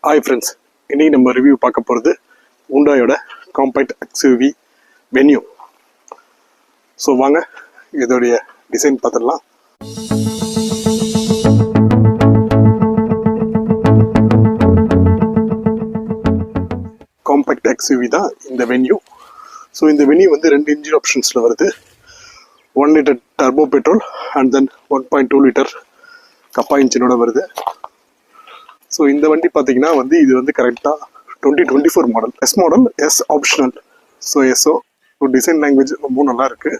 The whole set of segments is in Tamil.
ஹாய் ஃப்ரெண்ட்ஸ், இன்னைக்கு நம்ம ரிவ்யூ பார்க்க போகிறது ஹூண்டாயோட காம்பேக்ட் எக்ஸ்யூவி வென்யூ. ஸோ வாங்க இதோடைய டிசைன் பார்த்துடலாம். காம்பேக்ட் எக்ஸ்யூவி தான் இந்த வென்யூ. ஸோ இந்த வென்யூ வந்து 2 இன்ஜின் ஆப்ஷன்ஸில் வருது. 1 litre turbo petrol and then 1.2 litre kappa இன்ஜினோட வருது. ஸோ இந்த வண்டி பார்த்தீங்கன்னா வந்து இது வந்து கரெக்டாக 2024 model, S model, S optional. So எஸ்ஓ டிசைன் லாங்குவேஜ் ரொம்ப நல்லா இருக்குது.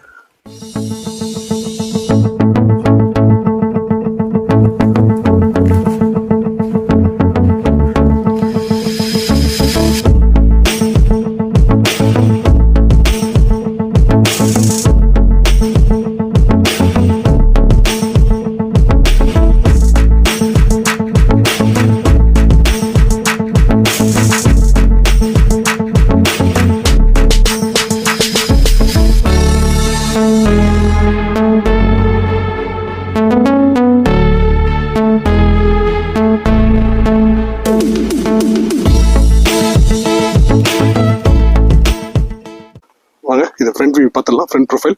வாங்க இது ஃப்ரண்ட் வியூ பார்த்துடலாம், ஃப்ரண்ட் ப்ரொஃபைல்.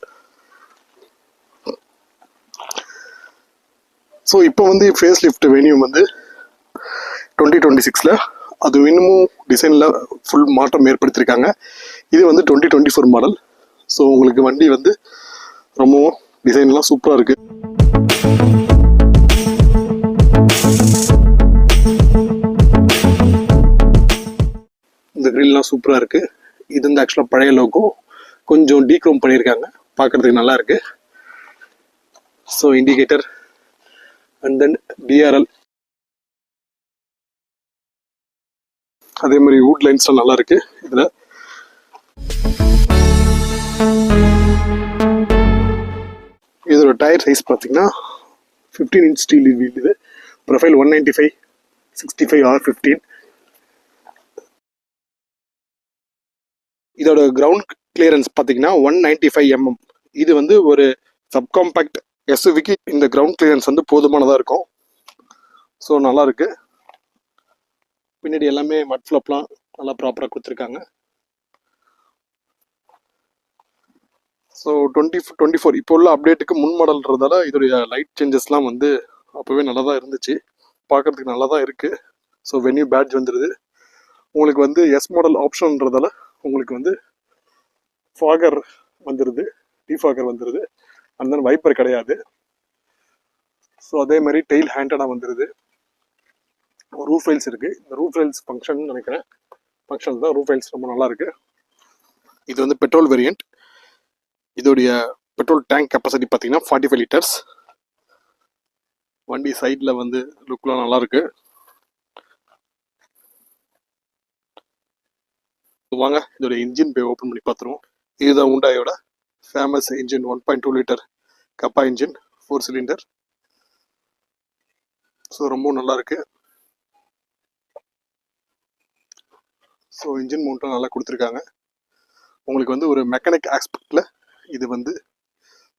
ஸோ இப்போ வந்து ஃபேஸ் லிஃப்ட் வென்யூ வந்து 2026ல் அது இன்னமும் டிசைனில் ஃபுல் மாற்றம் ஏற்படுத்தியிருக்காங்க. இது வந்து 2024 மாடல். ஸோ உங்களுக்கு வண்டி வந்து ரொம்பவும் டிசைன்லாம் சூப்பராக இருக்குது. இந்த கிரில்லாம் சூப்பராக இருக்குது. இது வந்து ஆக்சுவலாக பழைய லோகோ, கொஞ்சம் டீக்ரோம் பண்ணியிருக்காங்க, பார்க்குறதுக்கு நல்லா இருக்கு. So indicator and then TRL, அதே மாதிரி வுட் லைன்ஸ்லாம் நல்லா இருக்கு. இதில் இதோட டயர் சைஸ் பார்த்தீங்கன்னா 15 இன்ச் ஸ்டீல் வீல். இது ப்ரொஃபைல் 195/65R15. இதோட கிரவுண்ட் கிளியரன்ஸ் பார்த்தீங்கன்னா 195 mm. இது வந்து ஒரு சப்காம்பேக்ட் எஸ்யூவிக்கு இந்த கிரவுண்ட் கிளியரன்ஸ் வந்து போதுமானதாக இருக்கும். ஸோ நல்லா இருக்கு. பின்னாடி எல்லாமே மட் ஃப்ளப்லாம் நல்லா ப்ராப்பராக கொடுத்துருக்காங்க. ஸோ 2024 இப்போ உள்ள அப்டேட்டுக்கு முன் மாடல்ன்றதால இதோடைய லைட் சேஞ்சஸ்லாம் வந்து அப்போவே நல்லா தான் இருந்துச்சு, பார்க்குறதுக்கு நல்லா தான் இருக்குது. ஸோ வென்யூ பேட்ஜ் வந்துடுது. உங்களுக்கு வந்து எஸ் மாடல் ஆப்ஷன்ன்றதால உங்களுக்கு வந்து ஃபாகர் வந்துடுது, டிஃபாகர் வந்துடுது, அண்ட் தென் வைப்பர் கிடையாது. ஸோ அதே மாதிரி டெயில் ஹேண்டடாக வந்துடுது. ரூஃப் ரைல்ஸ் இருக்குது. இந்த ரூஃப் ரைல்ஸ் ஃபங்க்ஷன் நினைக்கிறேன், ஃபங்க்ஷன் தான். ரூஃப் ரைல்ஸ் ரொம்ப நல்லா இருக்குது. இது வந்து பெட்ரோல் வேரியண்ட். இதோடைய பெட்ரோல் டேங்க் கெப்பாசிட்டி பார்த்தீங்கன்னா 45 லிட்டர்ஸ். வண்டி சைடில் வந்து லுக்லாம் நல்லா இருக்கு. வாங்க இதோட இன்ஜின் பே ஓப்பன் பண்ணி பார்த்துருவோம். இதுதான் ஹூண்டாயோட ஃபேமஸ் இன்ஜின், 1.2 லிட்டர் கப்பா இன்ஜின், 4 சிலிண்டர். ஸோ ரொம்ப நல்லா இருக்கு. ஸோ இன்ஜின் மவுண்ட்டும் நல்லா கொடுத்துருக்காங்க. உங்களுக்கு வந்து ஒரு மெக்கானிக் ஆஸ்பெக்டில் இது வந்து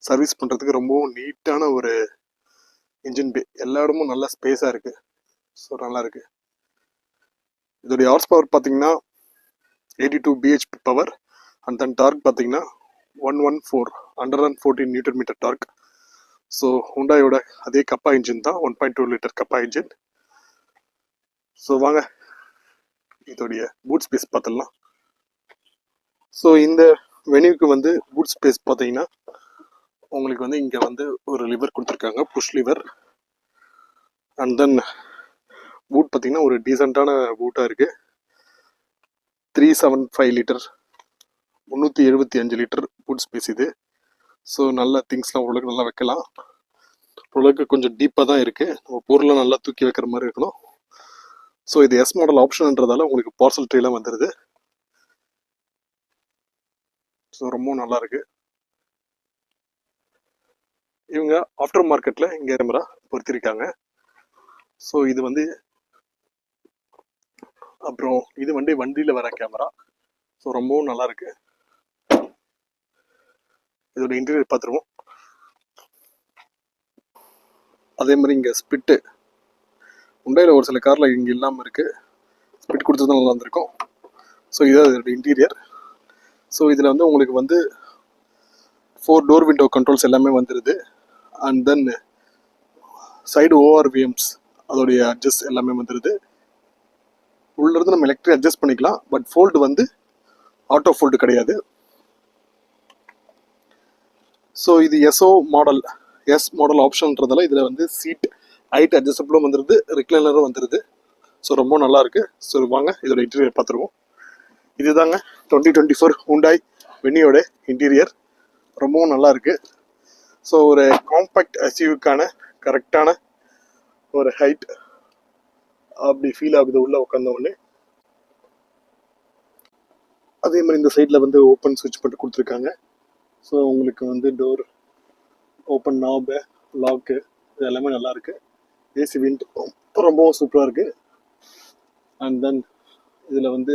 சர்வீஸ் பண்ணுறதுக்கு ரொம்பவும் நீட்டான ஒரு இன்ஜின் பே. எல்லா இடமும் நல்லா ஸ்பேஸாக இருக்குது. ஸோ நல்லா இருக்கு. இதோடைய ஹார்ஸ் பவர் பார்த்தீங்கன்னா 82 bhp power, and then torque பார்த்தீங்கன்னா 114 நியூட்டன் மீட்டர் டார்க். ஸோ ஹூண்டாயோட அதே கப்பா இன்ஜின் தான், 1.2 லிட்டர் கப்பா இன்ஜின். ஸோ வாங்க இதோடைய பூட் ஸ்பேஸ் பார்த்துடலாம். ஸோ இந்த வென்யூக்கு வந்து பூட் ஸ்பேஸ் பார்த்தீங்கன்னா உங்களுக்கு வந்து இங்கே வந்து ஒரு லிவர் கொடுத்துருக்காங்க, push lever. And then boot பார்த்தீங்கன்னா ஒரு டீசெண்டான பூட்டாக இருக்குது. 375 லிட்டர், 375 லிட்டர் பூட் ஸ்பேஸ் இது. ஸோ நல்ல திங்ஸ்லாம் ஓரளவுக்கு நல்லா வைக்கலாம். ஓரளவுக்கு கொஞ்சம் டீப்பாக தான் இருக்குது. நம்ம பொருளை நல்லா தூக்கி வைக்கிற மாதிரி இருக்கணும். ஸோ இது எஸ் மாடல் ஆப்ஷன்ன்றதால உங்களுக்கு பார்சல் ட்ரேலாம் வந்துடுது. ஸோ ரொம்ப நல்லா இருக்கு. இவங்க ஆஃப்டர் மார்க்கெட்டில் இங்கே கேமரா பொருத்திருக்காங்க. ஸோ இது வந்து அப்புறம் இது வந்து வண்டியில் வர கேமரா. ஸோ ரொம்பவும் நல்லா இருக்கு. இதோட இன்டீரியர் பார்த்துருவோம். அதே மாதிரி இங்கே ஸ்பிட்டு உண்டையில் ஒரு சில காரில் இங்கே இல்லாமல் இருக்குது. ஸ்பிட் கொடுத்துருந்தா நல்லா இருந்திருக்கும். ஸோ இதுதான் இதோட இன்டீரியர். ஸோ இதில் வந்து உங்களுக்கு வந்து 4 டோர் விண்டோ கண்ட்ரோல்ஸ் எல்லாமே வந்துடுது. அண்ட் தென் சைடு ஓஆர்விஎம்ஸ் அதோடைய அட்ஜஸ்ட் எல்லாமே வந்துடுது. உள்ளிருந்து நம்ம எலக்ட்ரிக் அட்ஜஸ்ட் பண்ணிக்கலாம். பட் ஃபோல்டு வந்து ஆட்டோ ஃபோல்டு கிடையாது. ஸோ இது எஸ்ஓ மாடல், எஸ் மாடல் ஆப்ஷன்றதால இதில் வந்து சீட் ஹைட் அட்ஜஸ்டபிளும் வந்துடுது, ரிக்ளைனரும் வந்துடுது. ஸோ ரொம்ப நல்லா இருக்கு. ஸோ வாங்க இதோட இன்டீரியர் பார்த்துருவோம். இதுதாங்க 2024 ஹூண்டாய் வெனியோட இன்டீரியர். ரொம்பவும் நல்லா இருக்கு. ஸோ ஒரு காம்பேக்ட் எஸ்யூவிக்கான கரெக்டான ஒரு ஹைட் அப்படி ஃபீல் ஆகுது உள்ள உட்காந்த உடனே. அதே மாதிரி இந்த சைடில் வந்து ஓப்பன் சுவிட்ச் போட்டு கொடுத்துருக்காங்க. ஸோ உங்களுக்கு வந்து டோர் ஓப்பன் நாபு லாக்கு இது எல்லாமே நல்லா இருக்கு. ஏசி விண்ட் ரொம்பவும் சூப்பராக இருக்கு. அண்ட் தென் இதில் வந்து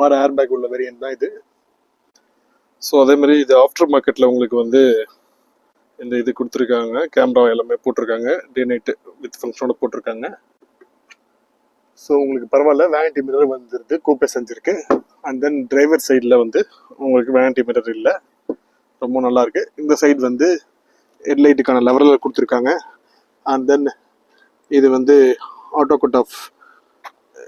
6 ஏர் பேக் உள்ள வேரியன்ட் தான் இது. ஸோ அதே மாதிரி இது ஆஃப்டர் மார்க்கெட்டில் உங்களுக்கு வந்து இந்த இது கொடுத்துருக்காங்க. கேமரா எல்லாமே போட்டிருக்காங்க, டே நைட்டு வித் ஃபங்க்ஷனோட போட்டிருக்காங்க. ஸோ உங்களுக்கு பரவாயில்ல. வேனிட்டி மிரர் வந்துருது, கூப்பே செஞ்சுருக்கு. அண்ட் தென் டிரைவர் சைடில் வந்து உங்களுக்கு வேனிட்டி மிரர் இல்லை, ரொம்ப நல்லா இருக்கு. இந்த சைடு வந்து ஹெட்லைட்டுக்கான லெவலில் கொடுத்துருக்காங்க. அண்ட் தென் இது வந்து ஆட்டோ கட் ஆஃப்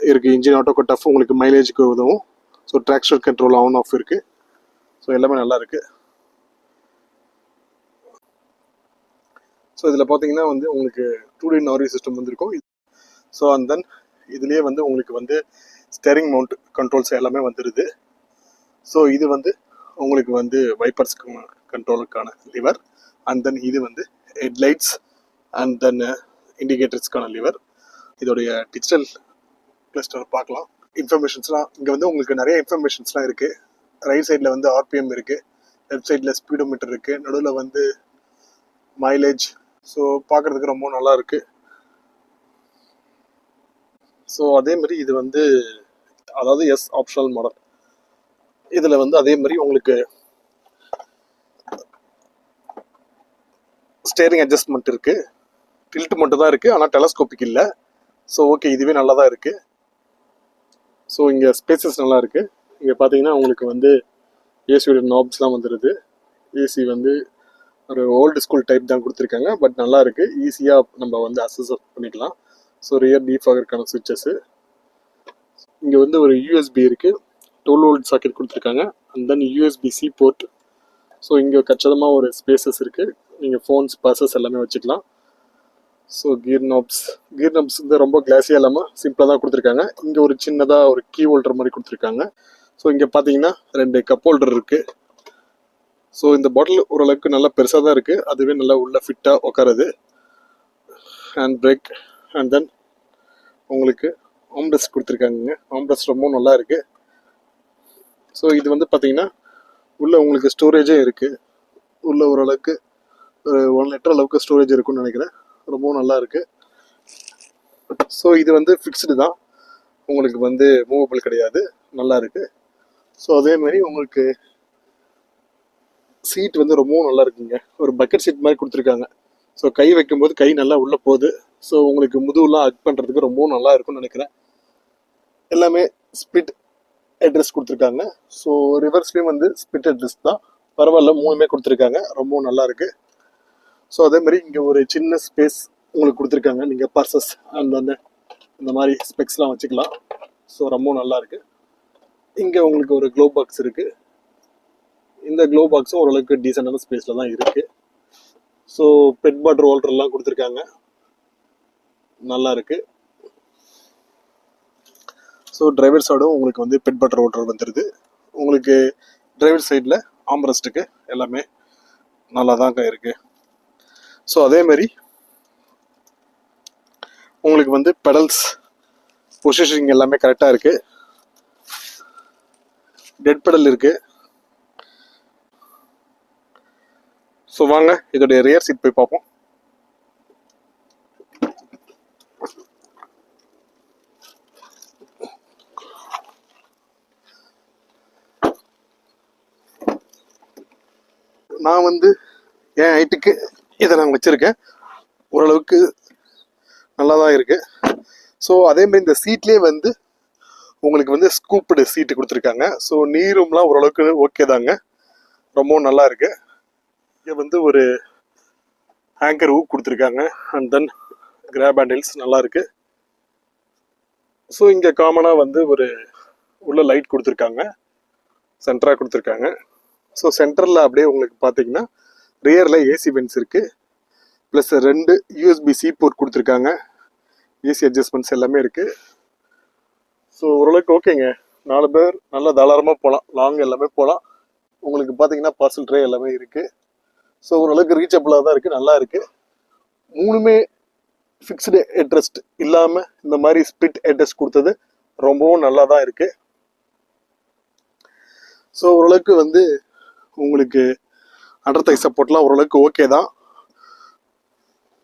இருக்குது, இன்ஜின் ஆட்டோ கட் ஆஃப் உங்களுக்கு மைலேஜுக்கு உதவும். So traction control on off இருக்குது. ஸோ எல்லாமே நல்லா இருக்குது. ஸோ இதில் பார்த்தீங்கன்னா வந்து உங்களுக்கு 2D நாரி சிஸ்டம் வந்துருக்கும். ஸோ அண்ட் தென் இதுலேயே வந்து உங்களுக்கு வந்து ஸ்டேரிங் மவுண்ட் கண்ட்ரோல்ஸ் எல்லாமே வந்துடுது. ஸோ இது வந்து உங்களுக்கு வந்து வைப்பர்ஸ்க்கு கண்ட்ரோலுக்கான லிவர். அண்ட் தென் இது வந்து ஹெட்லைட்ஸ் அண்ட் தென் இண்டிகேட்டர்ஸ்க்கான லிவர். இதோடைய டிஜிட்டல் கிளஸ்டர் பார்க்கலாம். இன்ஃபர்மேஷன்ஸ்லாம் இங்கே வந்து உங்களுக்கு நிறைய இன்ஃபர்மேஷன்ஸ்லாம் இருக்குது. ரைட் சைடில் வந்து ஆர்பிஎம் இருக்குது, லெஃப்ட் சைடில் ஸ்பீடோமீட்டர் இருக்குது, நடுவில் வந்து மைலேஜ். ஸோ பார்க்குறதுக்கு ரொம்ப நல்லா இருக்குது. ஸோ அதே மாதிரி இது வந்து அதாவது எஸ் ஆப்ஷனல் மாடல். இதில் வந்து அதே மாதிரி உங்களுக்கு ஸ்டேரிங் அட்ஜஸ்ட்மெண்ட் இருக்குது, டில்ட் மட்டும் தான் இருக்குது, ஆனால் டெலஸ்கோபிக் இல்லை. ஸோ ஓகே, இதுவே நல்லா தான் இருக்குது. ஸோ இங்கே ஸ்பேசஸ் நல்லா இருக்குது. இங்கே பார்த்தீங்கன்னா உங்களுக்கு வந்து ஏசியோட நாப்ஸ்லாம் வந்துடுது. ஏசி வந்து ஒரு ஓல்டு ஸ்கூல் டைப் தான் கொடுத்துருக்காங்க, பட் நல்லா இருக்குது. ஈஸியாக நம்ம வந்து அக்சஸ் பண்ணிக்கலாம். ஸோ ரியர் டீஃபாகருக்கான சுவிட்சஸ்ஸு. இங்கே வந்து ஒரு யூஎஸ்பி இருக்குது, 12 வோல்ட் சாக்கெட் கொடுத்துருக்காங்க. And then USB C port. So இங்கே கச்சிதமாக ஒரு ஸ்பேசஸ் இருக்குது, நீங்கள் ஃபோன்ஸ் பர்சஸ் எல்லாமே வச்சுக்கலாம். ஸோ கியர் நாப்ஸ் வந்து ரொம்ப கிளாஸியாக இல்லாமல் சிம்பிளாக தான் கொடுத்துருக்காங்க. இங்கே ஒரு சின்னதாக ஒரு கீ ஹோல்டர் மாதிரி கொடுத்துருக்காங்க. ஸோ இங்கே பார்த்தீங்கன்னா 2 கப் ஹோல்டர் இருக்குது. ஸோ இந்த பாட்டில் ஓரளவுக்கு நல்லா பெருசாக தான் இருக்குது, அதுவே நல்லா உள்ள ஃபிட்டாக உட்காருது. ஹேண்ட் பிரேக் அண்ட் தென் உங்களுக்கு ஆம்ரெஸ்ட் கொடுத்துருக்காங்க. ஆம்ரெஸ்ட் ரொம்ப நல்லா இருக்குது. ஸோ இது வந்து பார்த்தீங்கன்னா உள்ள உங்களுக்கு ஸ்டோரேஜும் இருக்குது. உள்ள ஓரளவுக்கு ஒரு 1 லிட்டர் அளவுக்கு ஸ்டோரேஜ் இருக்குன்னு நினைக்கிறேன். ரொம்பவும் நல்லா இருக்குது. ஸோ இது வந்து ஃபிக்ஸ்டு தான், உங்களுக்கு வந்து மூவபிள் கிடையாது, நல்லா இருக்குது. ஸோ அதே மாதிரி உங்களுக்கு சீட் வந்து ரொம்பவும் நல்லா இருக்குங்க. ஒரு பக்கெட் சீட் மாதிரி கொடுத்துருக்காங்க. ஸோ கை வைக்கும்போது கை நல்லா உள்ளே போகுது. ஸோ உங்களுக்கு முதுகுலாம் ஹக் பண்ணுறதுக்கு ரொம்பவும் நல்லா இருக்கும்னு நினைக்கிறேன். எல்லாமே ஸ்பிட் அட்ரஸ் கொடுத்துருக்காங்க. ஸோ ரிவர்ஸ்லேயும் வந்து ஸ்பிட் அட்ரஸ் தான், பரவாயில்ல. 3மே கொடுத்துருக்காங்க, ரொம்பவும் நல்லா இருக்குது. ஸோ அதே மாதிரி இங்கே ஒரு சின்ன ஸ்பேஸ் உங்களுக்கு கொடுத்துருக்காங்க, நீங்கள் பர்சஸ் அந்த இந்த மாதிரி ஸ்பெக்ஸ்லாம் வச்சுக்கலாம். ஸோ ரொம்ப நல்லா இருக்குது. இங்கே உங்களுக்கு ஒரு க்ளோ பாக்ஸ் இருக்குது. இந்த க்ளோ பாக்ஸும் ஓரளவுக்கு டீசெண்டான ஸ்பேஸில் தான் இருக்குது. ஸோ பெட் வாட்டர் ஹோல்டர்லாம் கொடுத்துருக்காங்க, நல்லா இருக்குது. ஸோ டிரைவர் சைடும் உங்களுக்கு வந்து பெட் வாட்டர் ஹோல்டர் வந்துடுது. உங்களுக்கு டிரைவர் சைடில் ஆம்ரெஸ்ட்டுக்கு எல்லாமே நல்லா தாங்க இருக்குது. ஸோ அதே மாதிரி உங்களுக்கு வந்து பெடல்ஸ் பொசிஷனிங் எல்லாமே கரெக்டாக இருக்குது. டெட் பெடல் இருக்குது. ஸோ வாங்க இதோடைய ரியர் சீட் போய் பார்ப்போம். நான் வந்து என் ஹைட்டுக்கு இதை நான் வச்சுருக்கேன், ஓரளவுக்கு நல்லா தான் இருக்குது. ஸோ அதேமாதிரி இந்த சீட்லேயே வந்து உங்களுக்கு வந்து ஸ்கூப்டு சீட்டு கொடுத்துருக்காங்க. ஸோ நீரும்லாம் ஓரளவுக்கு ஓகே தாங்க, ரொம்பவும் நல்லா இருக்கு. இங்கே வந்து ஒரு ஹேங்கர் ஊக் கொடுத்துருக்காங்க. அண்ட் தென் கிராப் ஹேண்டில்ஸ் நல்லா இருக்கு. ஸோ இங்கே காமனாக வந்து ஒரு உள்ள லைட் கொடுத்துருக்காங்க, சென்டராக கொடுத்துருக்காங்க. ஸோ சென்டரில் அப்படியே உங்களுக்கு பார்த்தீங்கன்னா ரியரில் ஏசி வென்ட்ஸ் இருக்கு, ப்ளஸ் 2 USB-C போர்ட் கொடுத்துருக்காங்க. ஏசி அட்ஜஸ்ட்மெண்ட்ஸ் எல்லாமே இருக்கு. ஸோ ஓரளவுக்கு ஓகேங்க. 4 பேர் நல்லா தாராளமாக போகலாம், லாங் எல்லாமே போகலாம். உங்களுக்கு பார்த்தீங்கன்னா பார்சல் ட்ரே எல்லாமே இருக்கு. ஸோ ஓரளவுக்கு ரீச்சபிளாக தான் இருக்கு, நல்லா இருக்கு. 3மே ஃபிக்ஸ்டு ஹெட்ரெஸ்ட் இல்லாமல் இந்த மாதிரி ஸ்பிட் ஹெட்ரெஸ்ட் கொடுத்தது ரொம்பவும் நல்லா தான் இருக்கு. ஸோ ஓரளவுக்கு வந்து உங்களுக்கு அண்டர் தை சப்போர்ட்லாம் ஓரளவுக்கு ஓகே தான்.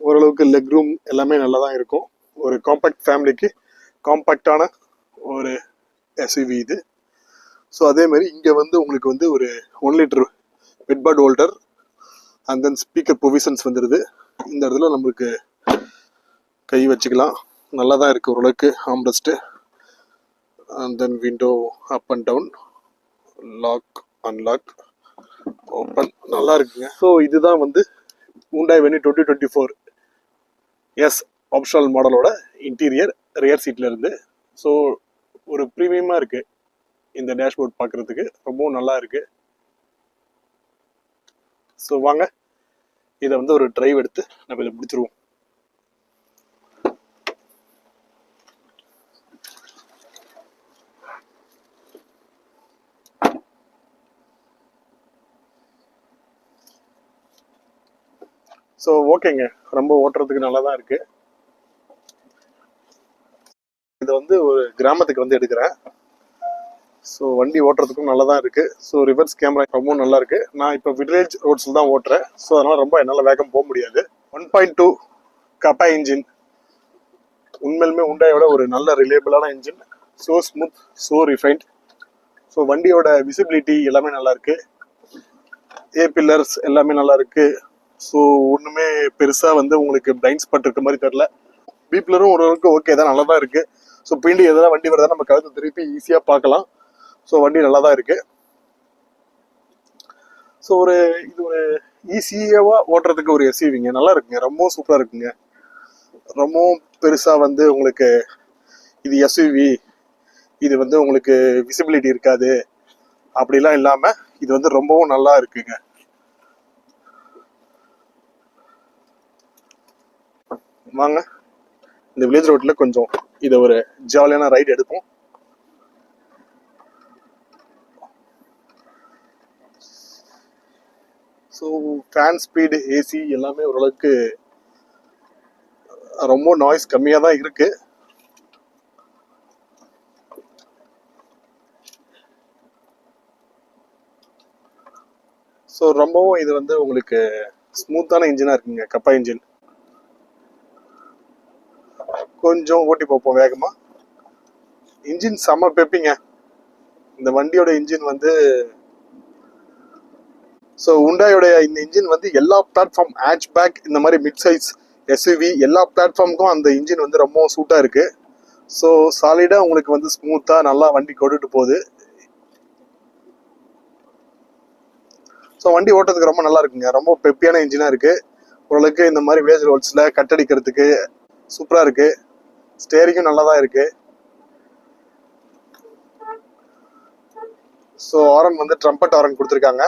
ஓரளவுக்கு லெக் ரூம் எல்லாமே நல்லா தான் இருக்கும். ஒரு காம்பேக்ட் ஃபேமிலிக்கு காம்பேக்டான ஒரு எஸ்யூவி இது. ஸோ அதே மாதிரி இங்கே வந்து உங்களுக்கு வந்து ஒரு 1 லிட்டர் பெட்பார்ட் holder and then speaker provisions வந்துடுது. இந்த இடத்துல நம்மளுக்கு கை வச்சுக்கலாம், நல்லா தான் இருக்குது ஓரளவுக்கு. Armrest and then window up and down, lock unlock open, நல்லா இருக்குங்க. ஸோ இதுதான் வந்து Hyundai Venue 2024 எஸ் ஆப்ஷனல் மாடலோட இன்டீரியர் ரியர் சீட்ல இருந்து. ஸோ ஒரு ப்ரீமியமாக இருக்கு இந்த டேஷ்போர்ட், பார்க்குறதுக்கு ரொம்பவும் நல்லா இருக்கு. ஸோ வாங்க இதை வந்து ஒரு டிரைவ் எடுத்து நம்ம இதை பிடிச்சிருவோம். ஸோ ஓகேங்க, ரொம்ப ஓட்டுறதுக்கு நல்லா தான் இருக்கு. இது வந்து ஒரு கிராமத்துக்கு வந்து எடுக்கிறேன். ஸோ வண்டி ஓட்டுறதுக்கும் நல்லா தான் இருக்கு. ஸோ ரிவர்ஸ் கேமரா ரொம்பவும் நல்லா இருக்கு. நான் இப்போ வில்லேஜ் ரோட்ஸில் தான் ஓட்டுறேன். ஸோ அதனால ரொம்ப என்னால் வேகம் போக முடியாது. 1.2 கப்பா இன்ஜின், உண்மையிலுமே Hyundaiயோட ஒரு நல்ல ரிலேபிளான engine. So smooth, so refined. So வண்டியோட விசிபிலிட்டி எல்லாமே நல்லா இருக்கு. பில்லர்ஸ் எல்லாமே நல்லா இருக்கு. ஸோ ஒன்றுமே பெருசாக வந்து உங்களுக்கு பிளைண்ட் ஸ்பாட் இருக்க மாதிரி தெரில. பில்லரும் ஓரளவுக்கு ஓகே தான், நல்லா தான் இருக்கு. ஸோ பின்னாடி எதாவது வண்டி வருதா நம்ம கழுத்தை திருப்பி ஈஸியாக பார்க்கலாம். ஸோ வண்டி நல்லா தான் இருக்கு. ஸோ இது ஒரு ஈஸியாவா ஓட்டுறதுக்கு ஒரு எஸ்யூவிங்க, நல்லா இருக்குங்க, ரொம்பவும் சூப்பராக இருக்குங்க. ரொம்பவும் பெருசாக வந்து உங்களுக்கு இது எஸ்யூவி, இது வந்து உங்களுக்கு விசிபிலிட்டி இருக்காது அப்படிலாம் இல்லாமல் இது வந்து ரொம்பவும் நல்லா இருக்குங்க. வாங்க இந்த வில்லேஜ் ரோட்ல கொஞ்சம் இதை ஒரு ஜாலியான ரைடு எடுப்போம். ஸோ ஃபேன் ஸ்பீடு, ஏசி எல்லாமே ஓரளவுக்கு ரொம்ப நாய்ஸ் கம்மியாக தான் இருக்கு. ஸோ ரொம்பவும் இது வந்து உங்களுக்கு ஸ்மூத்தான இன்ஜினாக இருக்குங்க, கப்பா இன்ஜின். கொஞ்சம் ஓட்டி பார்ப்போம் வேகமாக. இன்ஜின் செம்ம பெப்பிங்க இந்த வண்டியோட இன்ஜின் வந்து. ஸோ Hyundaiயோட இந்த இன்ஜின் வந்து எல்லா பிளாட்ஃபார்ம், ஹேட்ச் பேக், இந்த மாதிரி மிட் சைஸ் எஸ்யூவி எல்லா பிளாட்ஃபார்முக்கும் அந்த இன்ஜின் வந்து ரொம்ப சூட்டாக இருக்கு. ஸோ சாலிடாக உங்களுக்கு வந்து ஸ்மூத்தாக நல்லா வண்டி கொண்டுட்டு போகுது. ஸோ வண்டி ஓட்டுறதுக்கு ரொம்ப நல்லா இருக்குங்க, ரொம்ப பெப்பியான இன்ஜினாக இருக்கு. ஓரளவுக்கு இந்த மாதிரி வில்லேஜ் ரோட்ஸில் கட்டடிக்கிறதுக்கு சூப்பராக இருக்கு. ஸ்டேரிங்கும் நல்லா தான் இருக்கு. ஸோ ஆரன் வந்து ட்ரம்பட் ஆரன் கொடுத்துருக்காங்க.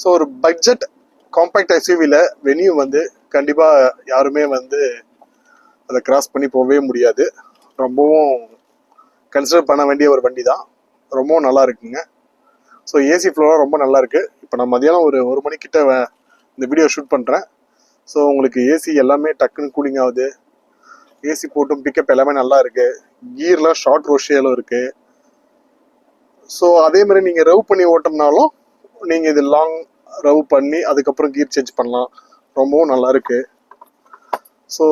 ஸோ ஒரு பட்ஜெட் காம்பேக்ட் எஸ்யூவியில் வென்யூ வந்து கண்டிப்பாக யாருமே வந்து அதை கிராஸ் பண்ணி போகவே முடியாது. ரொம்பவும் கன்சிடர் பண்ண வேண்டிய ஒரு வண்டி தான், ரொம்பவும் நல்லா இருக்குங்க. ஸோ ஏசி ஃப்ளோராக ரொம்ப நல்லா இருக்கு. இப்போ நான் மதியானம் ஒரு மணிக்கிட்ட இந்த வீடியோ ஷூட் பண்ணுறேன். ஸோ உங்களுக்கு ஏசி எல்லாமே டக்குன்னு கூலிங் ஆகுது. ஏசி போட்டும் பிக்கப் எல்லாமே நல்லா இருக்கு. கீர்லாம் ஷார்ட் ரோஷியாலும் இருக்கு. ஸோ அதே மாதிரி நீங்கள் ரவ் பண்ணி ஓட்டம்னாலும் நீங்கள் இது லாங் ரவ் பண்ணி அதுக்கப்புறம் கீர் சேஞ்ச் பண்ணலாம், ரொம்பவும் நல்லா இருக்கு. ஸோ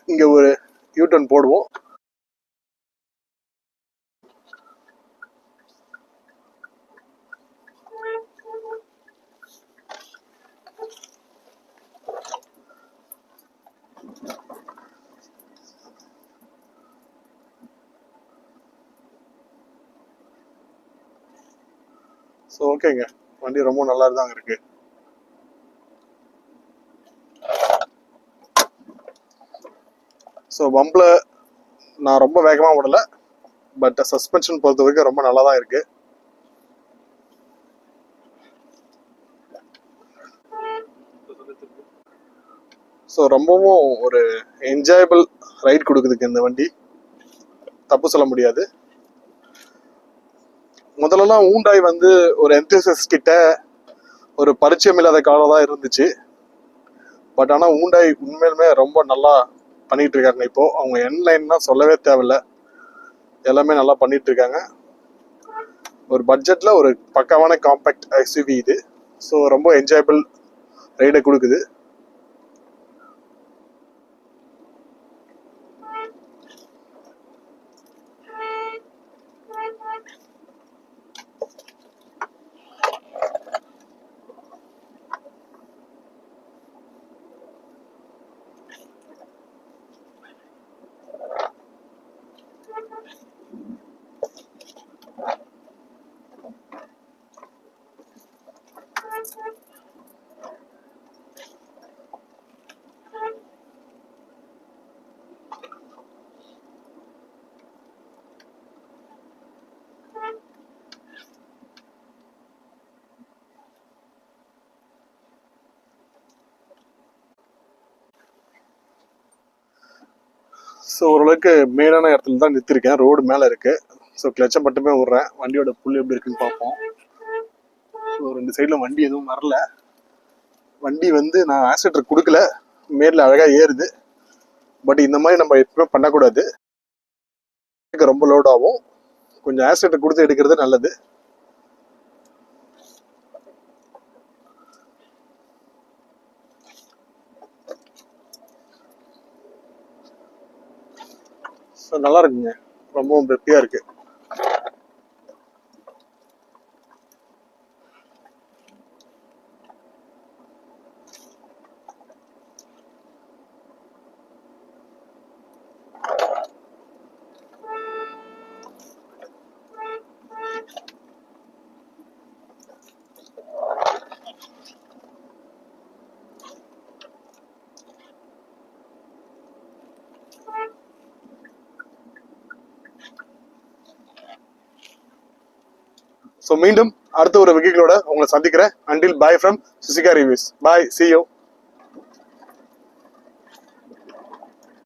இங்கே ஒரு யூடர்ன் போடுவோம். ஸோ ஓகேங்க, வண்டி ரொம்ப நல்லா தாங்க இருக்கு. ஸோ பம்பில் நான் ரொம்ப வேகமாக விடல, பட் சஸ்பென்ஷன் பொறுத்த வரைக்கும் ரொம்ப நல்லா தான் இருக்கு. ஸோ ரொம்பவும் ஒரு என்ஜாயபிள் ரைட் கொடுக்குதுக்கு இந்த வண்டி, தப்பு சொல்ல முடியாது. முதல்லலாம் ஊண்டாய் வந்து ஒரு என்தூசியஸ்ட் கிட்ட ஒரு பரிச்சயம் இல்லாத காலம் தான் இருந்துச்சு. பட் ஆனால் ஊண்டாய் உண்மையிலுமே ரொம்ப நல்லா பண்ணிட்டு இருக்காங்க. இப்போ அவங்க என்லைன்னா சொல்லவே தேவையில்ல, எல்லாமே நல்லா பண்ணிட்டு இருக்காங்க. ஒரு பட்ஜெட்ல ஒரு பக்காவான காம்பேக்ட் எஸ்யூவி இது. ஸோ ரொம்ப என்ஜாயபிள் ரைடை கொடுக்குது. ஸோ ஓரளவுக்கு மெயினான இடத்துல தான் நிறுத்திருக்கேன், ரோடு மேலே இருக்கு. ஸோ கிளச்சை மட்டுமே விட்றேன், வண்டியோட புல் எப்படி இருக்குன்னு பார்ப்போம். ஸோ 2 சைடில் வண்டி எதுவும் வரல. வண்டி வந்து நான் ஆக்சிலேட்டர் கொடுக்கல, மேலில் அழகாக ஏறுது. பட் இந்த மாதிரி நம்ம எப்பவுமே பண்ணக்கூடாது, ரொம்ப லோட் ஆகும். கொஞ்சம் ஆக்சிலேட்டர் கொடுத்து எடுக்கிறது நல்லது. ஸோ நல்லா இருக்குங்க, ரொம்பவும் பெப்பியாக இருக்கு. ஸோ மீண்டும் அடுத்த ஒரு வெஹிக்கிளோட உங்களை சந்திக்கிறேன். Until bye from Suchika reviews. Bye, see you.